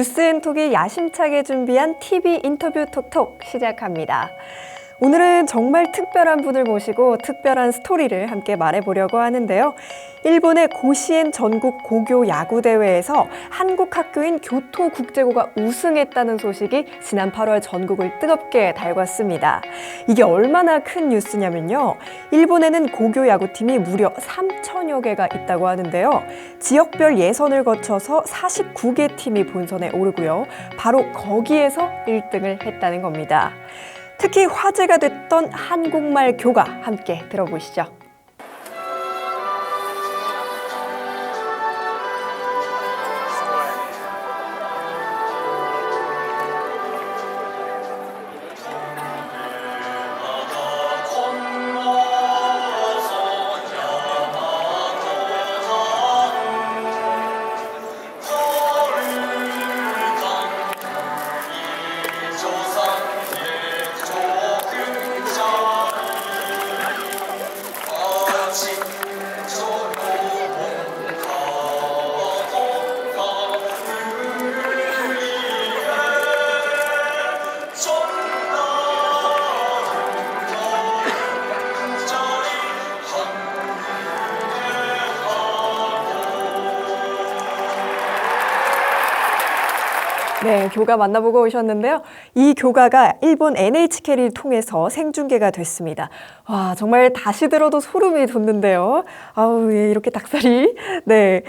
뉴스앤톡이 야심차게 준비한 TV 인터뷰 톡톡 시작합니다. 오늘은 정말 특별한 분을 모시고 특별한 스토리를 함께 말해보려고 하는데요. 일본의 고시엔 전국 고교 야구대회에서 한국 학교인 교토국제고가 우승했다는 소식이 지난 8월 전국을 뜨겁게 달궜습니다. 이게 얼마나 큰 뉴스냐면요. 일본에는 고교 야구팀이 무려 3천여 개가 있다고 하는데요. 지역별 예선을 거쳐서 49개 팀이 본선에 오르고요. 바로 거기에서 1등을 했다는 겁니다. 특히 화제가 됐던 한국말 교가 함께 들어보시죠. 네, 교가 만나보고 오셨는데요. 이 교가가 일본 NHK를 통해서 생중계가 됐습니다. 와, 정말 다시 들어도 소름이 돋는데요. 아우, 예, 이렇게 닭살이. 네.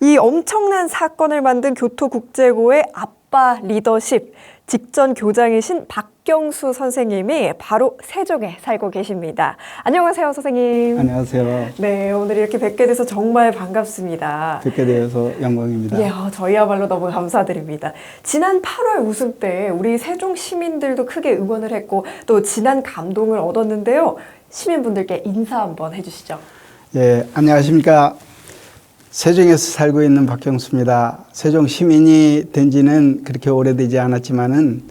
이 엄청난 사건을 만든 교토국제고의 아빠 리더십, 직전 교장이신 박경수 선생님이 바로 세종에 살고 계십니다. 안녕하세요, 선생님. 안녕하세요. 네, 오늘 이렇게 뵙게 돼서 정말 반갑습니다. 뵙게 되어서 영광입니다. 예, 저희야말로 너무 감사드립니다. 지난 8월 우승 때 우리 세종 시민들도 크게 응원을 했고 또 진한 감동을 얻었는데요. 시민분들께 인사 한번 해주시죠. 예, 안녕하십니까. 세종에서 살고 있는 박경수입니다. 세종 시민이 된 지는 그렇게 오래되지 않았지만은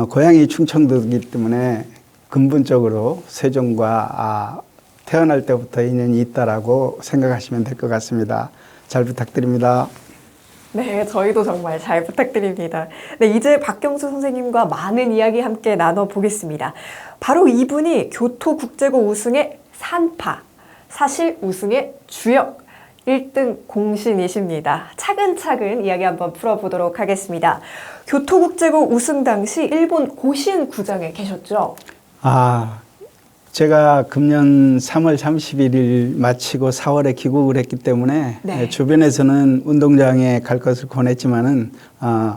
고향이 충청도이기 때문에 근본적으로 세종과 태어날 때부터 인연이 있다라고 생각하시면 될 것 같습니다. 잘 부탁드립니다. 네, 저희도 정말 잘 부탁드립니다. 네, 이제 박경수 선생님과 많은 이야기 함께 나눠보겠습니다. 바로 이분이 교토국제고 우승의 산파, 사실 우승의 주역, 1등 공신이십니다. 차근차근 이야기 한번 풀어보도록 하겠습니다. 교토국제고 우승 당시 일본 고시엔 구장에 계셨죠? 제가 금년 3월 31일 마치고 4월에 귀국을 했기 때문에 네. 주변에서는 운동장에 갈 것을 권했지만은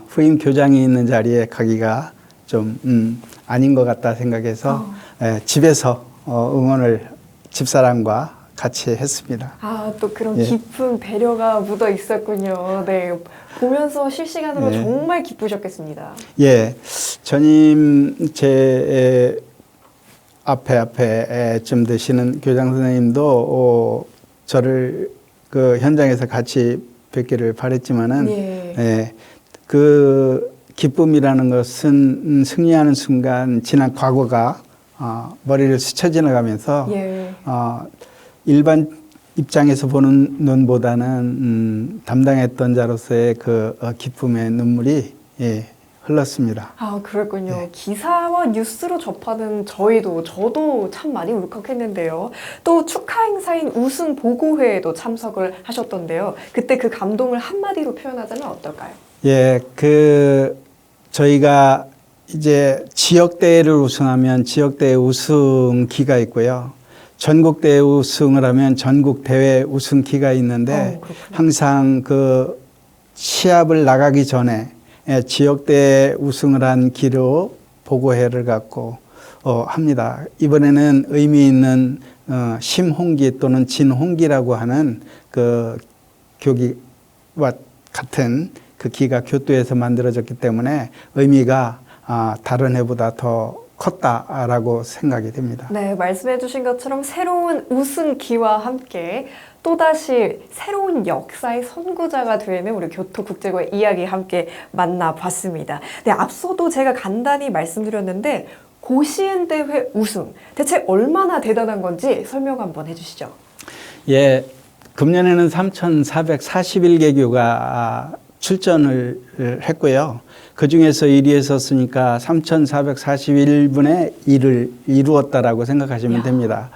후임 교장이 있는 자리에 가기가 좀 아닌 것 같다 생각해서 집에서 응원을 집사람과 같이 했습니다. 또 그런 깊은 배려가 묻어 있었군요. 네, 보면서 실시간으로 정말 기쁘셨겠습니다. 예, 전임 제 앞에 좀 되시는 교장 선생님도 저를 그 현장에서 같이 뵙기를 바랬지만은 그 기쁨이라는 것은 승리하는 순간 지난 과거가 머리를 스쳐 지나가면서 일반 입장에서 보는 눈보다는 담당했던 자로서의 그 기쁨의 눈물이 흘렀습니다. 그랬군요. 네. 기사와 뉴스로 접하는 저도 참 많이 울컥했는데요. 또 축하 행사인 우승 보고회에도 참석을 하셨던데요. 그때 그 감동을 한마디로 표현하자면 어떨까요? 예, 저희가 이제 지역대회를 우승하면 지역대회 우승기가 있고요. 전국대회 우승을 하면 전국대회 우승기가 있는데 항상 그 시합을 나가기 전에 지역대회 우승을 한 기로 보고회를 갖고 합니다. 이번에는 의미 있는 심홍기 또는 진홍기라고 하는 그 교기와 같은 그 기가 교토에서 만들어졌기 때문에 의미가 다른 해보다 더 컸다라고 생각이 됩니다. 네, 말씀해 주신 것처럼 새로운 우승기와 함께 또다시 새로운 역사의 선구자가 되는 우리 교토국제고의 이야기 함께 만나봤습니다. 네, 앞서도 제가 간단히 말씀드렸는데 고시엔 대회 우승, 대체 얼마나 대단한 건지 설명 한번 해주시죠. 예, 금년에는 3,441개교가 출전을 했고요. 그 중에서 1위에 섰으니까 3,441분의 1을 이루었다라고 생각하시면 됩니다.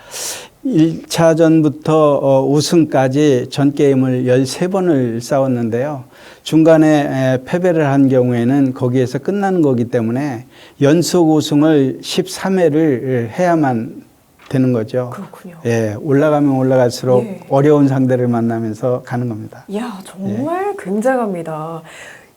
1차전부터 우승까지 전 게임을 13번을 싸웠는데요. 중간에 패배를 한 경우에는 거기에서 끝나는 거기 때문에 연속 우승을 13회를 해야만 되는 거죠. 그렇군요. 예, 올라가면 올라갈수록 예. 어려운 상대를 만나면서 가는 겁니다. 이야, 정말 굉장합니다.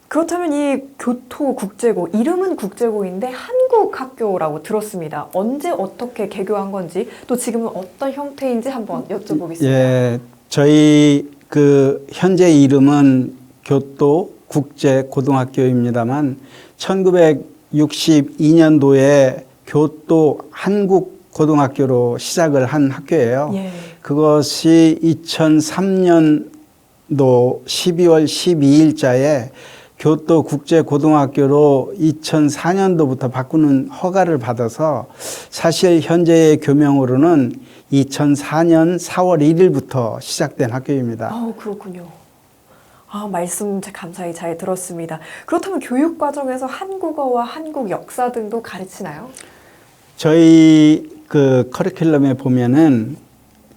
그렇다면 이 교토국제고, 이름은 국제고인데 한국학교라고 들었습니다. 언제 어떻게 개교한 건지, 또 지금은 어떤 형태인지 한번 여쭤보겠습니다. 예, 저희 그 현재 이름은 교토국제고등학교입니다만 1962년도에 교토 한국고등학교로 시작을 한 학교예요. 예. 그것이 2003년도 12월 12일자에 교토국제고등학교로 2004년도부터 바꾸는 허가를 받아서 사실 현재의 교명으로는 2004년 4월 1일부터 시작된 학교입니다. 그렇군요. 말씀 감사히 잘 들었습니다. 그렇다면 교육 과정에서 한국어와 한국 역사 등도 가르치나요? 저희 그 커리큘럼에 보면은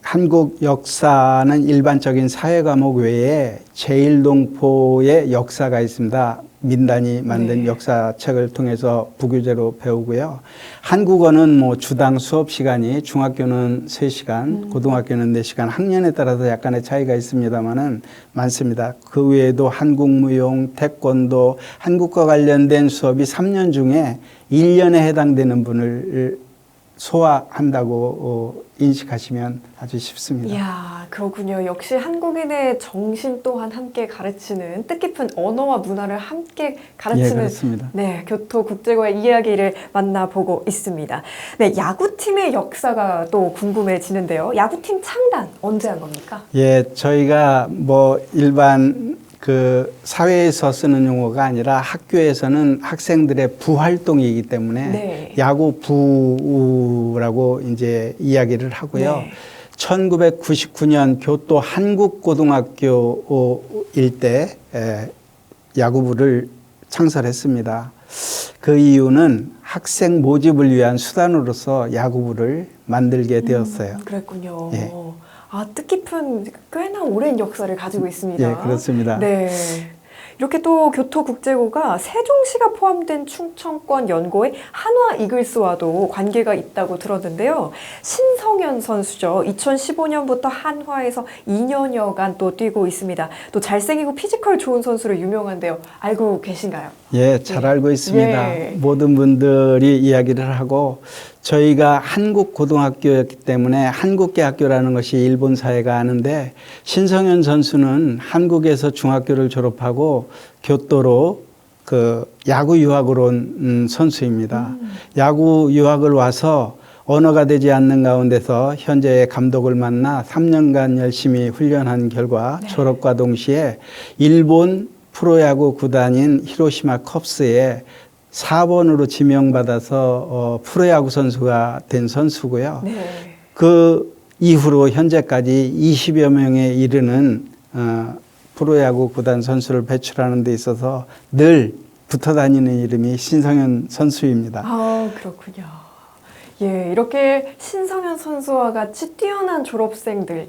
한국 역사는 일반적인 사회 과목 외에 제1동포의 역사가 있습니다. 민단이 만든 네. 역사책을 통해서 부교재로 배우고요. 한국어는 뭐 주당 수업 시간이 중학교는 3시간, 고등학교는 4시간, 학년에 따라서 약간의 차이가 있습니다만은 많습니다. 그 외에도 한국무용, 태권도, 한국과 관련된 수업이 3년 중에 1년에 해당되는 분을 소화한다고 인식하시면 아주 쉽습니다. 이야, 그렇군요. 역시 한국인의 정신 또한 함께 가르치는 뜻깊은 언어와 문화를 함께 예, 가르치는 그렇습니다. 네, 교토국제고의 이야기를 만나보고 있습니다. 네, 야구팀의 역사가 또 궁금해지는데요. 야구팀 창단 언제 한 겁니까? 예, 저희가 뭐 일반 그 사회에서 쓰는 용어가 아니라 학교에서는 학생들의 부활동이기 때문에 네. 야구부라고 이제 이야기를 하고요. 네. 1999년 교토 한국고등학교 일때 야구부를 창설했습니다. 그 이유는 학생 모집을 위한 수단으로서 야구부를 만들게 되었어요. 그랬군요. 예. 뜻깊은 꽤나 오랜 역사를 가지고 있습니다. 예, 그렇습니다. 네. 이렇게 또 교토국제고가 세종시가 포함된 충청권 연고의 한화 이글스와도 관계가 있다고 들었는데요. 신성현 선수죠. 2015년부터 한화에서 2년여간 또 뛰고 있습니다. 또 잘생기고 피지컬 좋은 선수로 유명한데요. 알고 계신가요? 예, 잘 알고 있습니다. 예. 모든 분들이 이야기를 하고 저희가 한국 고등학교였기 때문에 한국계 학교라는 것이 일본 사회가 아는데 신성현 선수는 한국에서 중학교를 졸업하고 교토로 그 야구 유학으로 온 선수입니다. 야구 유학을 와서 언어가 되지 않는 가운데서 현재의 감독을 만나 3년간 열심히 훈련한 결과 졸업과 동시에 일본 프로야구 구단인 히로시마 컵스에 4번으로 지명받아서 프로야구 선수가 된 선수고요. 네. 그 이후로 현재까지 20여 명에 이르는 프로야구 구단 선수를 배출하는 데 있어서 늘 붙어 다니는 이름이 신성현 선수입니다. 그렇군요. 예, 이렇게 신성현 선수와 같이 뛰어난 졸업생들을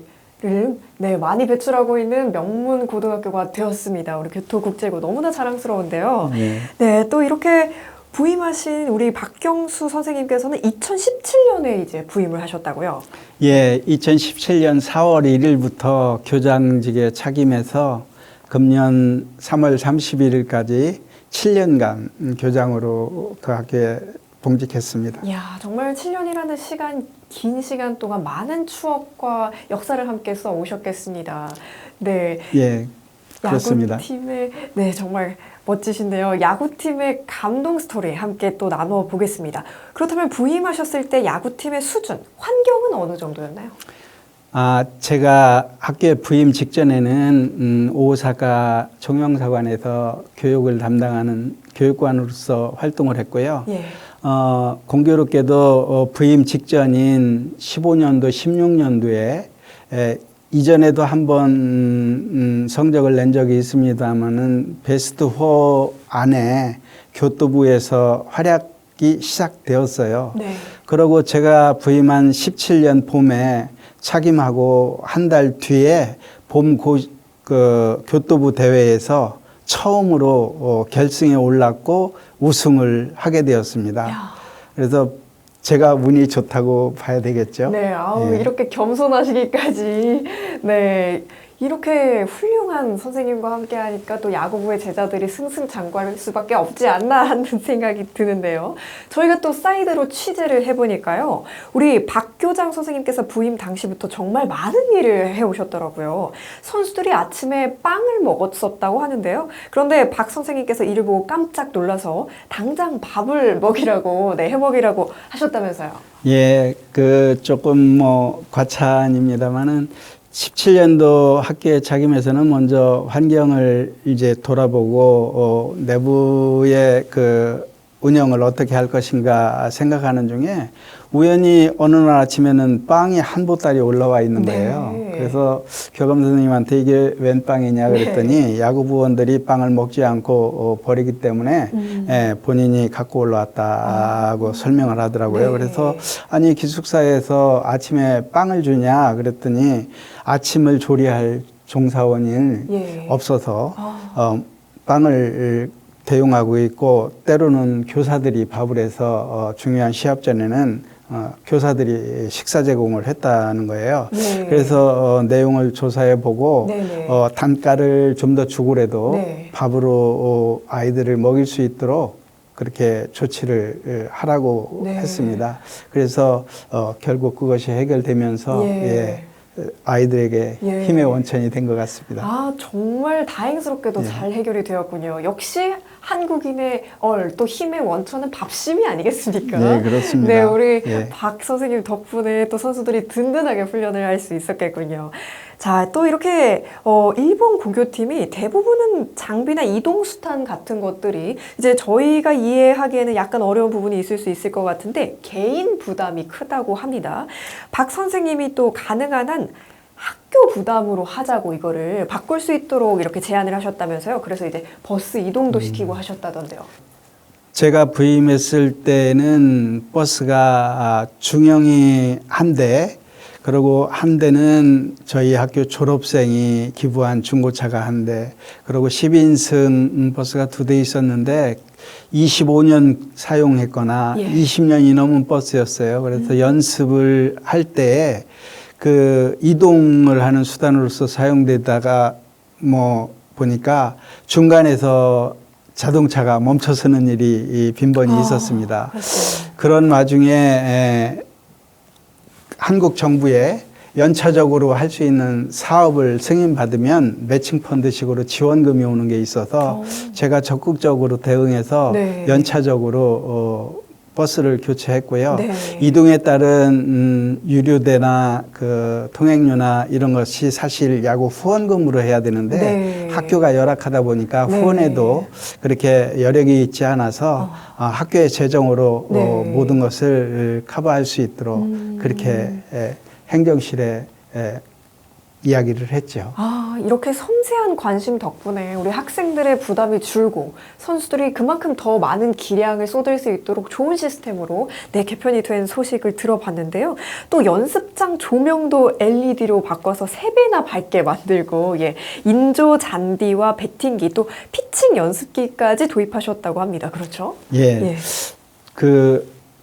많이 배출하고 있는 명문 고등학교가 되었습니다. 우리 교토국제고 너무나 자랑스러운데요. 네, 또 이렇게 부임하신 우리 박경수 선생님께서는 2017년에 이제 부임을 하셨다고요? 예, 2017년 4월 1일부터 교장직에 착임해서 금년 3월 31일까지 7년간 교장으로 그 학교에 봉직했습니다. 이야, 정말 7년이라는 시간, 긴 시간 동안 많은 추억과 역사를 함께 써 오셨겠습니다. 네. 예, 그렇습니다. 야구팀의, 네, 정말 멋지신데요. 야구팀의 감동 스토리 함께 또 나눠보겠습니다. 그렇다면 부임하셨을 때 야구팀의 수준, 환경은 어느 정도였나요? 제가 학교에 부임 직전에는 오사카 종영사관에서 교육을 담당하는 교육관으로서 활동을 했고요. 예. 공교롭게도 부임 직전인 15년도, 16년도에 이전에도 한번 성적을 낸 적이 있습니다만은 베스트 4 안에 교토부에서 활약이 시작되었어요. 네. 그리고 제가 부임한 17년 봄에 착임하고 한 달 뒤에 교토부 대회에서 처음으로 결승에 올랐고 우승을 하게 되었습니다. 야. 그래서 제가 운이 좋다고 봐야 되겠죠. 네, 아우, 예. 이렇게 겸손하시기까지. 네. 이렇게 훌륭한 선생님과 함께 하니까 또 야구부의 제자들이 승승장구할 수밖에 없지 않나 하는 생각이 드는데요. 저희가 또 사이드로 취재를 해보니까요. 우리 박 교장 선생님께서 부임 당시부터 정말 많은 일을 해오셨더라고요. 선수들이 아침에 빵을 먹었었다고 하는데요. 그런데 박 선생님께서 이를 보고 깜짝 놀라서 당장 밥을 먹이라고, 네, 해먹이라고 하셨다면서요. 예, 조금 과찬입니다만은 17년도 학교에 착임해서는 먼저 환경을 이제 돌아보고 내부의 운영을 어떻게 할 것인가 생각하는 중에 우연히 어느 날 아침에는 빵이 한 보따리 올라와 있는 거예요. 네. 그래서 교감 선생님한테 이게 웬 빵이냐 그랬더니 야구부원들이 빵을 먹지 않고 버리기 때문에 본인이 갖고 올라왔다고 설명을 하더라고요. 네. 그래서 아니 기숙사에서 아침에 빵을 주냐 그랬더니 아침을 조리할 종사원이 예. 없어서 빵을 대용하고 있고 때로는 교사들이 밥을 해서 중요한 시합 전에는 교사들이 식사 제공을 했다는 거예요. 네. 그래서 내용을 조사해 보고 네네. 단가를 좀 더 주고라도 네. 밥으로 아이들을 먹일 수 있도록 그렇게 조치를 하라고 네. 했습니다. 그래서 결국 그것이 해결되면서 예. 아이들에게 예. 힘의 원천이 된 것 같습니다. 아, 정말 다행스럽게도 예. 잘 해결이 되었군요. 역시 한국인의 또 힘의 원천은 밥심이 아니겠습니까? 네, 그렇습니다. 네, 우리 예. 박 선생님 덕분에 또 선수들이 든든하게 훈련을 할 수 있었겠군요. 자, 또 이렇게 일본 고교팀이 대부분은 장비나 이동수탄 같은 것들이 이제 저희가 이해하기에는 약간 어려운 부분이 있을 수 있을 것 같은데 개인 부담이 크다고 합니다. 박 선생님이 또 가능한 한 학교 부담으로 하자고 이거를 바꿀 수 있도록 이렇게 제안을 하셨다면서요. 그래서 이제 버스 이동도 시키고 하셨다던데요. 제가 부임했을 때는 버스가 중형이 한 대, 그리고 한 대는 저희 학교 졸업생이 기부한 중고차가 한 대, 그리고 10인승 버스가 2대 있었는데 25년 사용했거나 예. 20년이 넘은 버스였어요. 그래서 연습을 할 때에 이동을 하는 수단으로서 사용되다가 보니까 중간에서 자동차가 멈춰서는 일이 빈번히 있었습니다. 그렇군요. 그런 와중에 한국 정부에 연차적으로 할 수 있는 사업을 승인받으면 매칭 펀드식으로 지원금이 오는 게 있어서 제가 적극적으로 대응해서 네. 연차적으로 버스를 교체했고요. 네. 이동에 따른 유류대나 통행료나 이런 것이 사실 야구 후원금으로 해야 되는데 네. 학교가 열악하다 보니까 네. 후원에도 그렇게 여력이 있지 않아서 학교의 재정으로 네. 모든 것을 커버할 수 있도록 그렇게 행정실에 이야기를 했죠. 아, 이렇게 섬세한 관심 덕분에 우리 학생들의 부담이 줄고 선수들이 그만큼 더 많은 기량을 쏟을 수 있도록 좋은 시스템으로 개편이 된 소식을 들어봤는데요. 또 연습장 조명도 LED로 바꿔서 3배나 밝게 만들고 인조 잔디와 배팅기 또 피칭 연습기까지 도입하셨다고 합니다. 그렇죠? 예.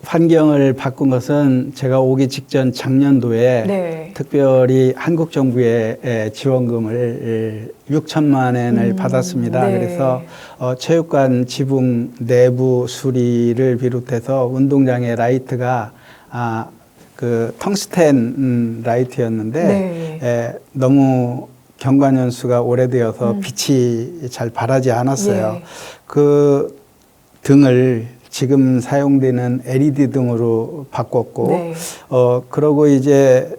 환경을 바꾼 것은 제가 오기 직전 작년도에 네. 특별히 한국 정부의 지원금을 6천만 원을 받았습니다. 네. 그래서 체육관 지붕 내부 수리를 비롯해서 운동장의 라이트가 텅스텐 라이트였는데 네. 너무 경관연수가 오래되어서 빛이 잘 발하지 않았어요. 예. 그 등을 지금 사용되는 LED 등으로 바꿨고, 네. 그러고 이제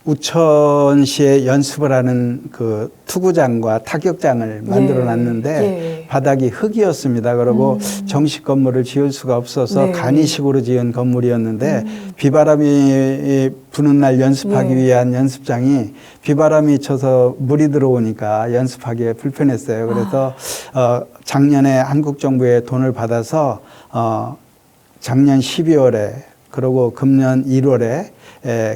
우천시에 연습을 하는 그 투구장과 타격장을 만들어 놨는데 예. 바닥이 흙이었습니다. 그리고 정식 건물을 지을 수가 없어서 네. 간이식으로 지은 건물이었는데 비바람이 부는 날 연습하기 예. 위한 연습장이 비바람이 쳐서 물이 들어오니까 연습하기에 불편했어요. 그래서 작년에 한국 정부의 돈을 받아서 작년 12월에 그리고 금년 1월에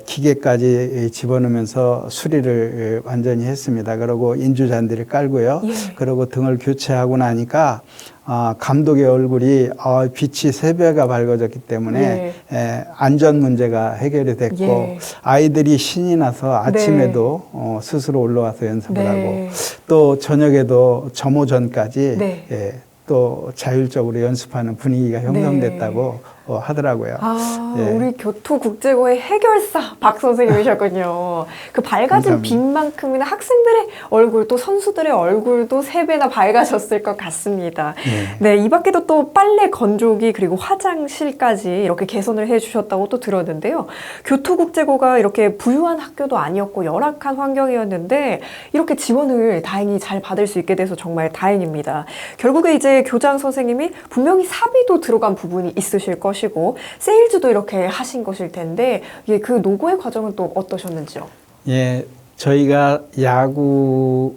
기계까지 집어넣으면서 수리를 완전히 했습니다. 그리고 인조잔디를 깔고요. 예. 그리고 등을 교체하고 나니까 감독의 얼굴이 빛이 3배가 밝아졌기 때문에 안전 문제가 해결이 됐고 예. 아이들이 신이 나서 아침에도 스스로 올라와서 연습을 네. 하고 또 저녁에도 점호 전까지 네. 또 자율적으로 연습하는 분위기가 형성됐다고 하더라고요. 예. 우리 교토국제고의 해결사 박 선생님이셨군요. 그 밝아진 감사합니다. 빛만큼이나 학생들의 얼굴 또 선수들의 얼굴도 3배나 밝아졌을 것 같습니다. 네, 이 밖에도 또 빨래 건조기 그리고 화장실까지 이렇게 개선을 해주셨다고 또 들었는데요. 교토국제고가 이렇게 부유한 학교도 아니었고 열악한 환경이었는데 이렇게 지원을 다행히 잘 받을 수 있게 돼서 정말 다행입니다. 결국에 이제 교장 선생님이 분명히 사비도 들어간 부분이 있으실 것이고 세일즈도 이렇게 하신 것일 텐데 그 노고의 과정은 또 어떠셨는지요? 예, 저희가 야구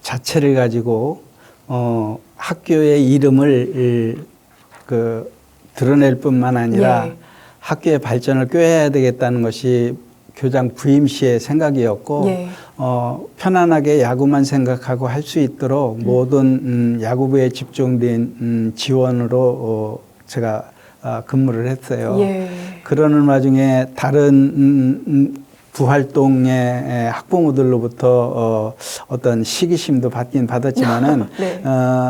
자체를 가지고 학교의 이름을 드러낼 뿐만 아니라 예. 학교의 발전을 꾀해야 되겠다는 것이 교장 부임 시의 생각이었고 예. 편안하게 야구만 생각하고 할 수 있도록 모든 야구부에 집중된 지원으로 제가 근무를 했어요. 예. 그러는 와중에 다른 부활동의 학부모들로부터 어떤 시기심도 받긴 받았지만은 네.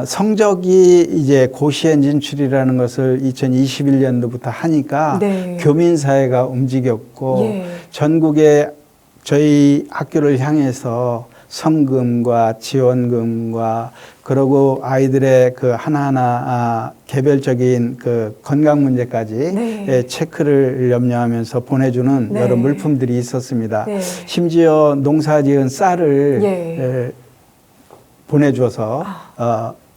성적이 이제 고시엔 진출이라는 것을 2021년도부터 하니까 네. 교민사회가 움직였고 예. 전국에 저희 학교를 향해서 성금과 지원금과 그리고 아이들의 그 하나하나 개별적인 그 건강 문제까지 네. 체크를 염려하면서 보내주는 네. 여러 물품들이 있었습니다. 네. 심지어 농사지은 쌀을 예. 보내줘서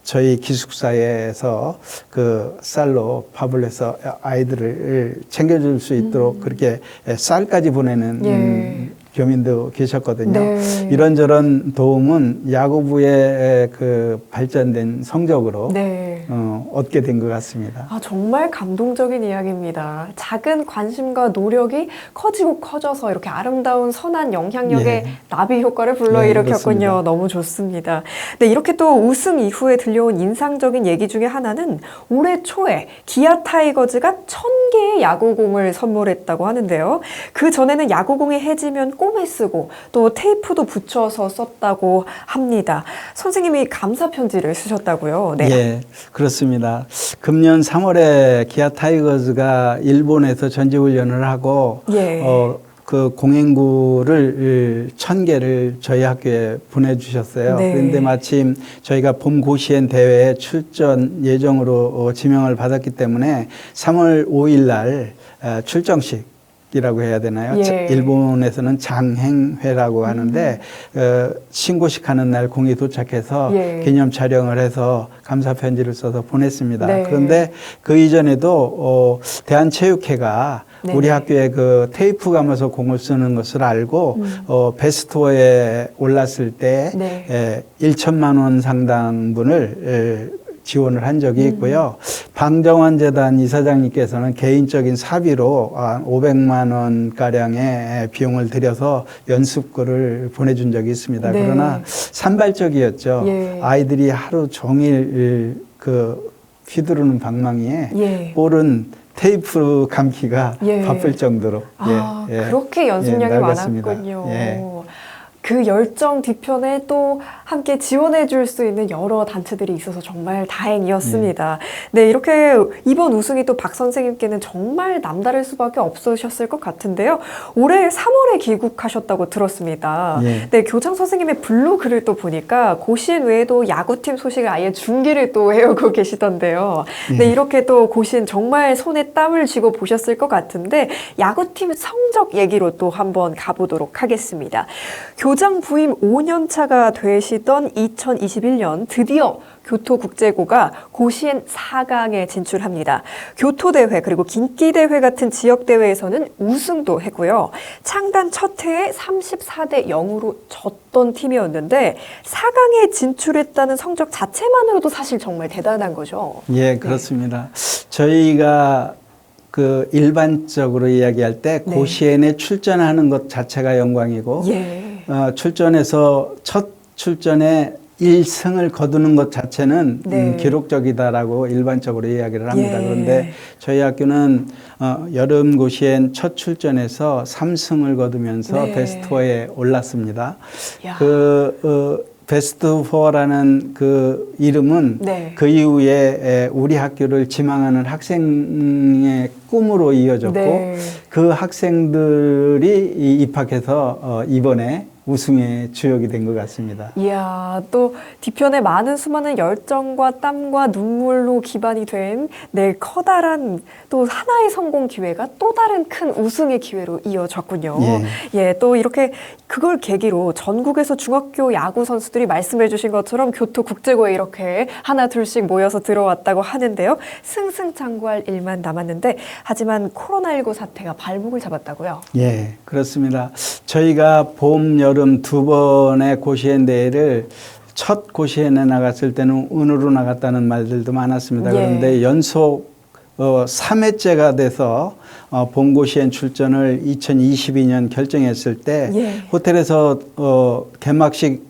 저희 기숙사에서 그 쌀로 밥을 해서 아이들을 챙겨줄 수 있도록 그렇게 쌀까지 보내는 교민도 계셨거든요. 네. 이런저런 도움은 야구부의 그 발전된 성적으로 네. 얻게 된 것 같습니다. 정말 감동적인 이야기입니다. 작은 관심과 노력이 커지고 커져서 이렇게 아름다운 선한 영향력의 나비 효과를 불러일으켰군요. 그렇습니다. 너무 좋습니다. 네, 이렇게 또 우승 이후에 들려온 인상적인 얘기 중에 하나는 올해 초에 기아 타이거즈가 1000개의 야구공을 선물했다고 하는데요. 그 전에는 야구공이 해지면 꿰매 쓰고 또 테이프도 붙여서 썼다고 합니다. 선생님이 감사 편지를 쓰셨다고요. 네. 예, 그렇습니다. 금년 3월에 기아 타이거즈가 일본에서 전지훈련을 하고 예. 그 공행구를 1000개를 저희 학교에 보내주셨어요. 네. 그런데 마침 저희가 봄 고시엔 대회에 출전 예정으로 지명을 받았기 때문에 3월 5일 날 출정식 이라고 해야 되나요? 예. 일본에서는 장행회라고 하는데 신고식 하는 날 공이 도착해서 기념 촬영을 해서 감사 편지를 써서 보냈습니다. 네. 그런데 그 이전에도 대한체육회가 우리 학교에 그 테이프 감아서 공을 쓰는 것을 알고 베스트4에 올랐을 때 1천만 원 상당분을 지원을 한 적이 있고요. 방정환 재단 이사장님께서는 개인적인 사비로 500만 원가량의 비용을 들여서 연습구를 보내준 적이 있습니다. 네. 그러나 산발적이었죠. 예. 아이들이 하루 종일 그 휘두르는 방망이에 볼은 테이프 감기가 바쁠 정도로 그렇게 연습량이 낡았습니다. 많았군요. 그 열정 뒤편에 또 함께 지원해 줄 수 있는 여러 단체들이 있어서 정말 다행이었습니다. 네, 이렇게 이번 우승이 또 박 선생님께는 정말 남다를 수밖에 없으셨을 것 같은데요. 올해 3월에 귀국하셨다고 들었습니다. 예. 네, 교장 선생님의 블로그를 또 보니까 고시엔 외에도 야구팀 소식을 아예 중계를 또 해오고 계시던데요. 네, 이렇게 또 고시엔 정말 손에 땀을 쥐고 보셨을 것 같은데 야구팀 성적 얘기로 또 한번 가보도록 하겠습니다. 교장 부임 5년 차가 되시던 2021년 드디어 교토국제고가 고시엔 4강에 진출합니다. 교토대회 그리고 긴기대회 같은 지역대회에서는 우승도 했고요. 창단 첫 해에 34대 0으로 졌던 팀이었는데 4강에 진출했다는 성적 자체만으로도 사실 정말 대단한 거죠. 예, 그렇습니다. 저희가 그 일반적으로 이야기할 때 네. 고시엔에 출전하는 것 자체가 영광이고 예. 출전해서 첫 출전에 1승을 거두는 것 자체는 네. 기록적이다라고 일반적으로 이야기를 합니다. 예. 그런데 저희 학교는 여름 고시엔 첫 출전에서 3승을 거두면서 네. 베스트 4에 올랐습니다. 야. 베스트 4라는 그 이름은 네. 그 이후에 우리 학교를 지망하는 학생의 꿈으로 이어졌고 네. 그 학생들이 입학해서 이번에 우승의 주역이 된 것 같습니다. 이야, 또 뒤편에 많은 수많은 열정과 땀과 눈물로 기반이 된 네, 커다란 또 하나의 성공 기회가 또 다른 큰 우승의 기회로 이어졌군요. 예, 또 이렇게 그걸 계기로 전국에서 중학교 야구 선수들이 말씀해 주신 것처럼 교토국제고에 이렇게 하나 둘씩 모여서 들어왔다고 하는데요. 승승장구할 일만 남았는데 하지만 코로나19 사태가 발목을 잡았다고요? 예, 그렇습니다. 저희가 봄, 여름 두 번의 고시엔 대회를 첫 고시엔에 나갔을 때는 운으로 나갔다는 말들도 많았습니다. 예. 그런데 연속 3회째가 돼서 봄고시엔 출전을 2022년 결정했을 때 예. 호텔에서 개막식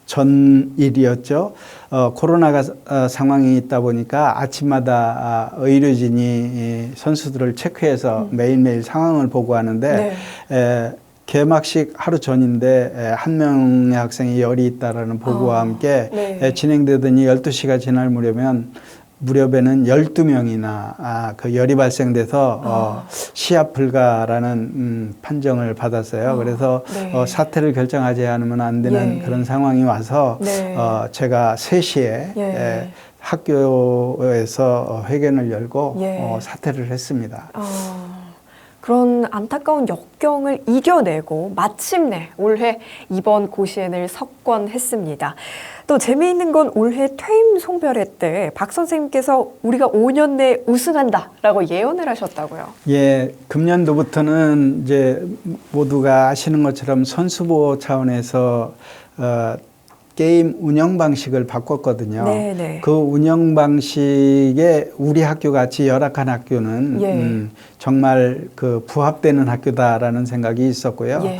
전일이었죠. 코로나가 상황이 있다 보니까 아침마다 의료진이 선수들을 체크해서 매일매일 상황을 보고하는데 네. 개막식 하루 전인데 한 명의 학생이 열이 있다라는 보고와 함께 네. 진행되더니 12시가 지날 무렵에는 12명이나 그 열이 발생돼서 시합 불가라는 판정을 받았어요. 그래서 네. 사퇴를 결정하지 않으면 안 되는 예. 그런 상황이 와서 네. 제가 3시에 예. 학교에서 회견을 열고 예. 사퇴를 했습니다. 그런 안타까운 역경을 이겨내고 마침내 올해 이번 고시엔을 석권했습니다. 또 재미있는 건 올해 퇴임 송별회 때 박 선생님께서 우리가 5년 내에 우승한다라고 예언을 하셨다고요. 예, 금년도부터는 이제 모두가 아시는 것처럼 선수보호 차원에서 게임 운영 방식을 바꿨거든요. 네네. 그 운영 방식에 우리 학교 같이 열악한 학교는 예. 정말 그 부합되는 학교다라는 생각이 있었고요. 예.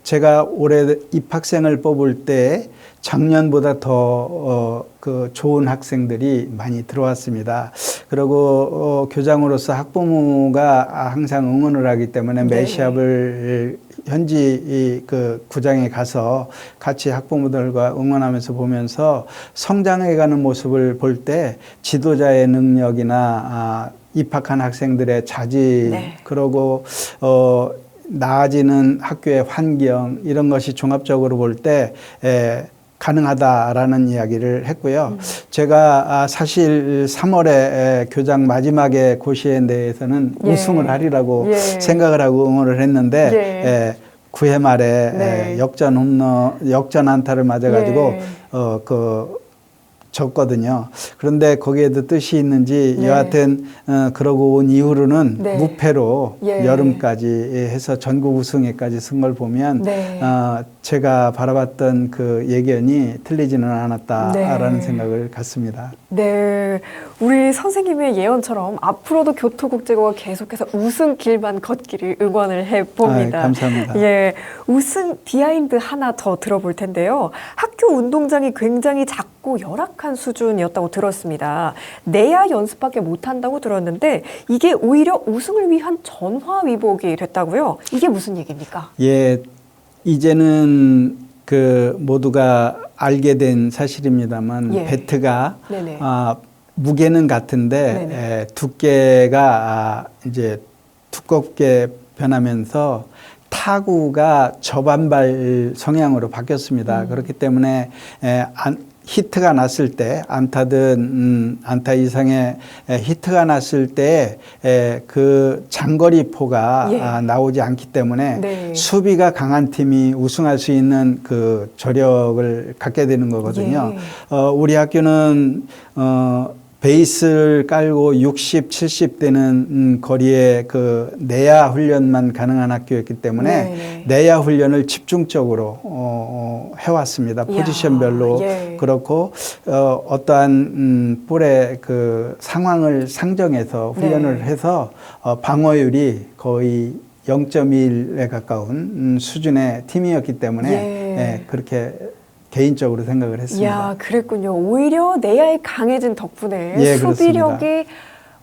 제가 올해 입학생을 뽑을 때 작년보다 더 그 좋은 학생들이 많이 들어왔습니다. 그리고 교장으로서 학부모가 항상 응원을 하기 때문에 매 네. 시합을 현지 그 구장에 가서 같이 학부모들과 응원하면서 보면서 성장해가는 모습을 볼 때 지도자의 능력이나 입학한 학생들의 자질 네. 그리고 나아지는 학교의 환경 이런 것이 종합적으로 볼 때 가능하다라는 이야기를 했고요. 제가 사실 3월에 교장 마지막에 고시엔 대회에서는 예. 우승을 하리라고 예. 생각을 하고 응원을 했는데 예. 9회 말에 네. 역전 안타를 맞아가지고 예. 졌거든요. 그런데 거기에도 뜻이 있는지 네. 여하튼 그러고 온 이후로는 네. 무패로 예. 여름까지 해서 전국 우승회까지 쓴 걸 보면 네. 제가 바라봤던 그 예견이 틀리지는 않았다라는 네. 생각을 갖습니다. 네, 우리 선생님의 예언처럼 앞으로도 교토국제고가 계속해서 우승 길만 걷기를 응원을 해봅니다. 감사합니다. 예, 우승 비하인드 하나 더 들어볼 텐데요. 학교 운동장이 굉장히 작고 열악한 수준이었다고 들었습니다. 내야 연습밖에 못한다고 들었는데 이게 오히려 우승을 위한 전화위복이 됐다고요? 이게 무슨 얘기입니까? 예. 이제는 그 모두가 알게 된 사실입니다만 예. 배트가 네네. 무게는 같은데 두께가 이제 두껍게 변하면서 타구가 저반발 성향으로 바뀌었습니다. 그렇기 때문에 히트가 났을 때 안타든 안타 이상의 히트가 났을 때 그 장거리포가 나오지 않기 때문에 네. 수비가 강한 팀이 우승할 수 있는 그 저력을 갖게 되는 거거든요. 우리 학교는 베이스를 깔고 60, 70 되는 거리에 그 내야 훈련만 가능한 학교였기 때문에 내야 훈련을 집중적으로 해왔습니다. 포지션별로 그렇고 어떠한 볼의 그 상황을 상정해서 훈련을 해서 방어율이 거의 0.1에 가까운 수준의 팀이었기 때문에 그렇게 개인적으로 생각을 했습니다. 이야, 그랬군요. 오히려 내야에 강해진 덕분에 예, 수비력이 그렇습니다.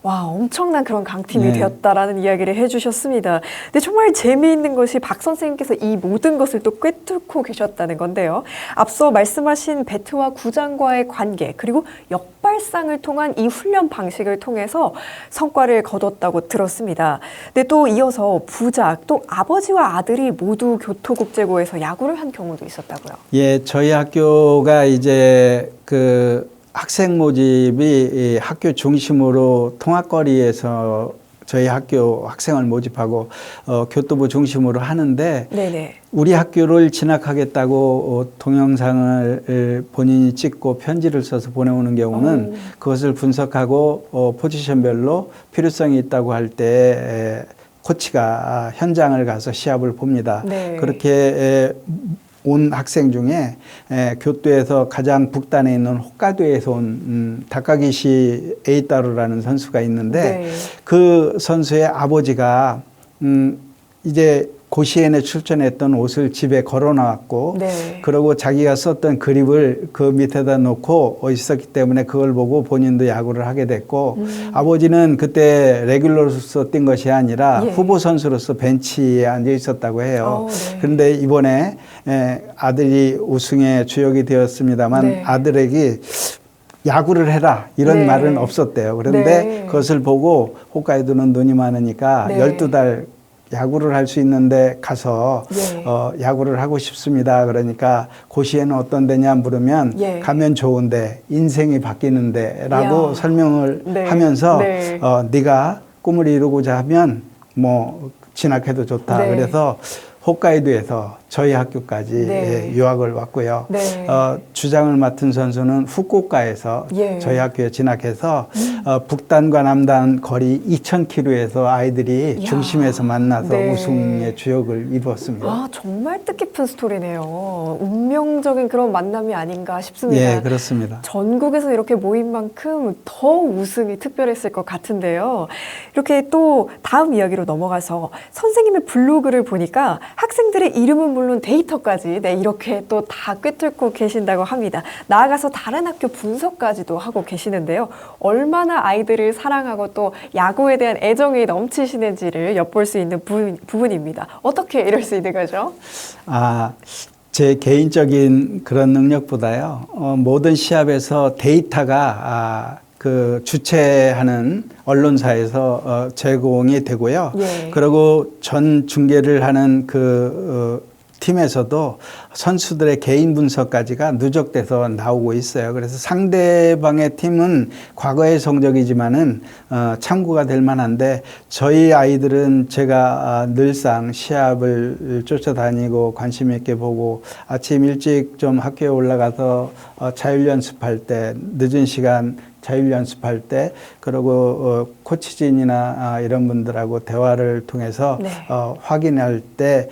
와, 엄청난 그런 강팀이 되었다라는 이야기를 해주셨습니다. 근데 정말 재미있는 것이 박 선생님께서 이 모든 것을 또 꿰뚫고 계셨다는 건데요. 앞서 말씀하신 배트와 구장과의 관계, 그리고 역발상을 통한 이 훈련 방식을 통해서 성과를 거뒀다고 들었습니다. 근데 또 이어서 부작, 또 아버지와 아들이 모두 교토국제고에서 야구를 한 경우도 있었다고요. 예, 저희 학교가 이제 그 학생 모집이 학교 중심으로 통학거리에서 저희 학교 학생을 모집하고 교토부 중심으로 하는데 우리 학교를 진학하겠다고 동영상을 본인이 찍고 편지를 써서 보내오는 경우는 그것을 분석하고 포지션별로 필요성이 있다고 할 때 코치가 현장을 가서 시합을 봅니다. 그렇게 온 학생 중에 교토에서 가장 북단에 있는 홋카이도에서 온 다카기시 에이타로라는 선수가 있는데 그 선수의 아버지가 이제 고시엔에 출전했던 옷을 집에 걸어 놨고 그러고 자기가 썼던 그립을 그 밑에다 놓고 있었기 때문에 그걸 보고 본인도 야구를 하게 됐고 아버지는 그때 레귤러로서 뛴 것이 아니라 후보 선수로서 벤치에 앉아 있었다고 해요. 그런데 이번에 아들이 우승의 주역이 되었습니다만 아들에게 야구를 해라 이런 말은 없었대요. 그런데 그것을 보고 홋카이도는 눈이 많으니까 12달 야구를 할 수 있는데 가서 야구를 하고 싶습니다. 그러니까 고시에는 어떤 데냐 물으면 가면 좋은데 인생이 바뀌는데 라고 설명을 하면서 네가 꿈을 이루고자 하면 뭐 진학해도 좋다. 그래서 홋카이도에서 저희 학교까지 유학을 왔고요. 주장을 맡은 선수는 후쿠오카에서 저희 학교에 진학해서 북단과 남단 거리 2,000km에서 아이들이 중심에서 만나서 우승의 주역을 이루었습니다. 아, 정말 뜻깊은 스토리네요. 운명적인 그런 만남이 아닌가 싶습니다. 예, 그렇습니다. 전국에서 이렇게 모인 만큼 더 우승이 특별했을 것 같은데요. 이렇게 또 다음 이야기로 넘어가서 선생님의 블로그를 보니까 학생들의 이름은 물론 데이터까지 이렇게 또 다 꿰뚫고 계신다고 합니다. 나아가서 다른 학교 분석까지도 하고 계시는데요. 얼마나 아이들을 사랑하고 또 야구에 대한 애정이 넘치시는지를 엿볼 수 있는 부분입니다. 어떻게 이럴 수 있는 거죠? 제 개인적인 그런 능력보다요. 모든 시합에서 데이터가 그 주최하는 언론사에서 제공이 되고요. 그리고 전 중계를 하는 그 팀에서도 선수들의 개인 분석까지가 누적돼서 나오고 있어요. 그래서 상대방의 팀은 과거의 성적이지만은 참고가 될 만한데 저희 아이들은 제가 늘상 시합을 쫓아다니고 관심 있게 보고 아침 일찍 좀 학교에 올라가서 자율 연습할 때 늦은 시간 자율 연습할 때 그리고 코치진이나 이런 분들하고 대화를 통해서 확인할 때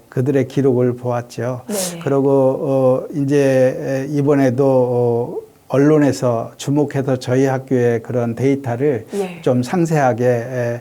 그들의 기록을 보았죠. 그리고 이제 이번에도 언론에서 주목해서 저희 학교의 그런 데이터를 좀 상세하게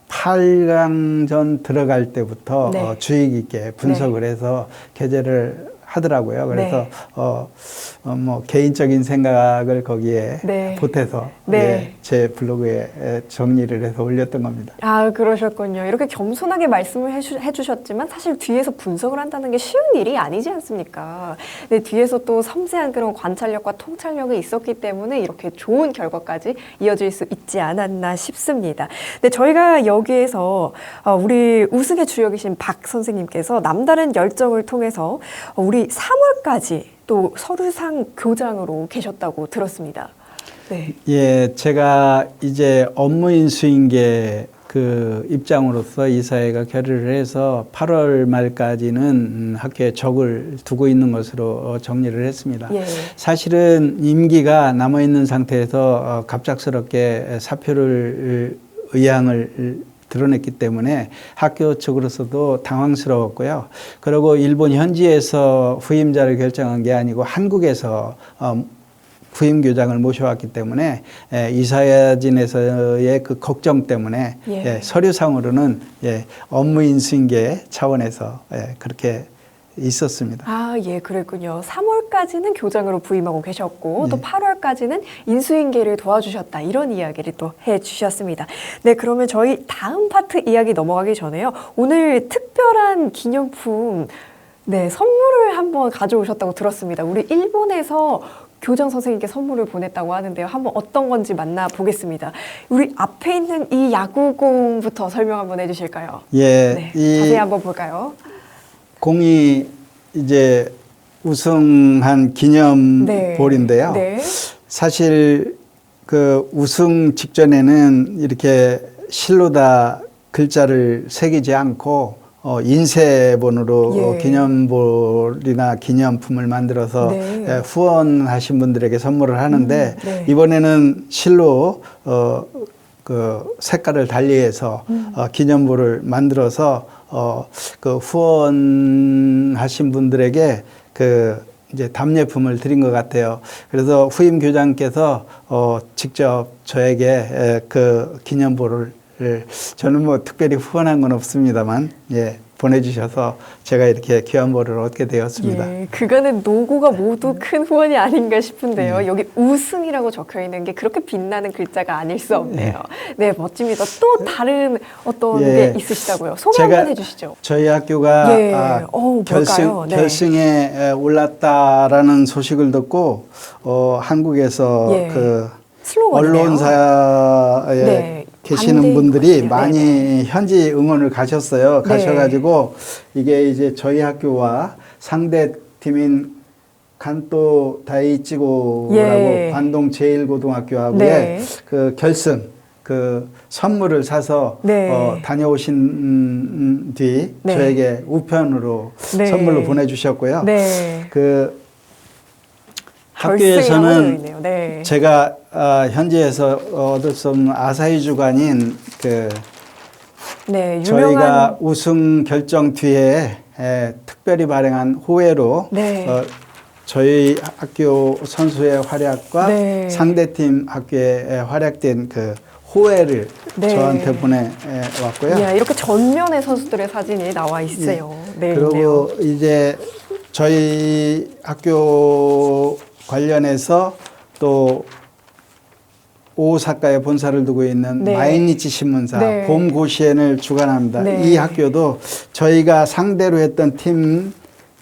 8강전 들어갈 때부터 주의 깊게 분석을 해서 게재를 하더라고요. 그래서 네. 뭐 개인적인 생각을 거기에 네. 보태서 네. 예, 제 블로그에 정리를 해서 올렸던 겁니다. 아, 그러셨군요. 이렇게 겸손하게 말씀을 해주셨지만 사실 뒤에서 분석을 한다는 게 쉬운 일이 아니지 않습니까? 네, 뒤에서 또 섬세한 그런 관찰력과 통찰력이 있었기 때문에 이렇게 좋은 결과까지 이어질 수 있지 않았나 싶습니다. 네, 저희가 여기에서 우리 우승의 주역이신 박 선생님께서 남다른 열정을 통해서 우리 3월까지 또 서류상 교장으로 계셨다고 들었습니다. 네. 예, 제가 이제 업무인 수인계 그 입장으로서 이사회가 결의를 해서 8월 말까지는 학교에 적을 두고 있는 것으로 정리를 했습니다. 예. 사실은 임기가 남아 있는 상태에서 갑작스럽게 사표를 의향을 드러냈기 때문에 학교 측으로서도 당황스러웠고요. 그리고 일본 현지에서 후임자를 결정한 게 아니고 한국에서 후임 교장을 모셔왔기 때문에 이사야진에서의 그 걱정 때문에 예. 서류상으로는 업무인 수인계 차원에서 그렇게 있었습니다. 아, 예, 그랬군요. 3월까지는 교장으로 부임하고 계셨고 또 8월까지는 인수인계를 도와주셨다. 이런 이야기를 또 해주셨습니다. 네, 그러면 저희 다음 파트 이야기 넘어가기 전에요. 오늘 특별한 기념품, 네, 선물을 한번 가져오셨다고 들었습니다. 우리 일본에서 교장 선생님께 선물을 보냈다고 하는데요. 한번 어떤 건지 만나보겠습니다. 우리 앞에 있는 이 야구공부터 설명 한번 해주실까요? 예, 네, 자세히 한번 볼까요? 공이 이제 우승한 기념볼인데요. 네. 사실 그 우승 직전에는 이렇게 실로다 글자를 새기지 않고 인쇄본으로 예. 기념볼이나 기념품을 만들어서 네. 후원하신 분들에게 선물을 하는데 네. 이번에는 실로 그 색깔을 달리해서 기념볼을 만들어서 그 후원하신 분들에게 그 이제 답례품을 드린 것 같아요. 그래서 후임 교장께서 직접 저에게 그 기념볼을 저는 뭐 특별히 후원한 건 없습니다만 보내주셔서 제가 이렇게 귀한 볼을 얻게 되었습니다. 예, 그간의 노고가 모두 큰 후원이 아닌가 싶은데요. 여기 우승이라고 적혀 있는 게 그렇게 빛나는 글자가 아닐 수 없네요. 네, 멋집니다. 또 다른 어떤 게 있으시다고요? 소개 한번 해주시죠. 저희 학교가 예. 뭘까요? 네. 결승에 올랐다라는 소식을 듣고 한국에서 그 슬로건이네요. 언론사에 네. 계시는 분들이 반대인 것 같아요. 많이 네. 현지 응원을 가셨어요. 네. 가셔가지고 이게 이제 저희 학교와 상대 팀인 간또 다이치고라고 관동 제1고등학교하고의 네. 그 결승 그 선물을 사서 네. 다녀오신 뒤 네. 저에게 우편으로 네. 선물로 보내주셨고요. 네. 그 결승이라고 학교에서는 되어 있네요. 네. 제가 현지에서 얻을 수 없는 아사히 주간인 그 네, 유명한 저희가 우승 결정 뒤에 특별히 발행한 호외로 네. 저희 학교 선수의 활약과 네. 상대팀 학교에 활약된 그 호외를 네. 저한테 보내왔고요. 야, 이렇게 전면에 선수들의 사진이 나와 있어요. 네, 그리고 이제 저희 학교 관련해서 또 오사카에 본사를 두고 있는 네. 마이니치 신문사 네. 봄고시엔을 주관합니다. 네. 이 학교도 저희가 상대로 했던 팀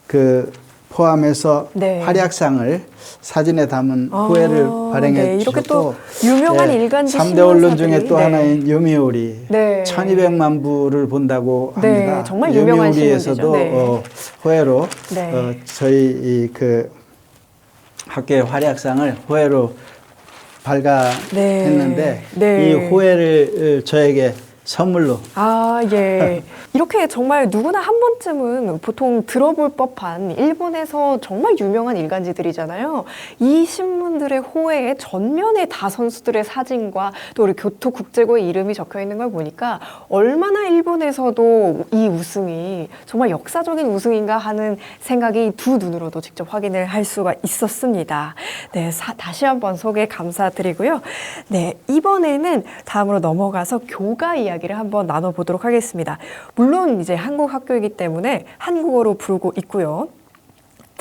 그 포함해서 네. 활약상을 사진에 담은 후회를 발행해 네. 이렇게 주셨고 또 유명한 일간지 3대 언론 신문사들이 중에 또 네. 하나인 요미우리 네. 1200만 부를 본다고 네. 합니다. 정말 유명한 요미우리에서도 신문이죠. 네. 후회로 네. 저희 그 학교의 활약상을 호혜로 발간했는데 네. 이 호혜를 저에게 선물로 아, 예. 이렇게 정말 누구나 한 번쯤은 보통 들어볼 법한 일본에서 정말 유명한 일간지들이잖아요. 이 신문들의 호외에 전면에 다 선수들의 사진과 또 우리 교토국제고의 이름이 적혀 있는 걸 보니까 얼마나 일본에서도 이 우승이 정말 역사적인 우승인가 하는 생각이 두 눈으로도 직접 확인을 할 수가 있었습니다. 네, 다시 한번 소개 감사드리고요. 네, 이번에는 다음으로 넘어가서 교가 이야기를 한번 나눠보도록 하겠습니다. 물론 이제 한국 학교이기 때문에 한국어로 부르고 있고요.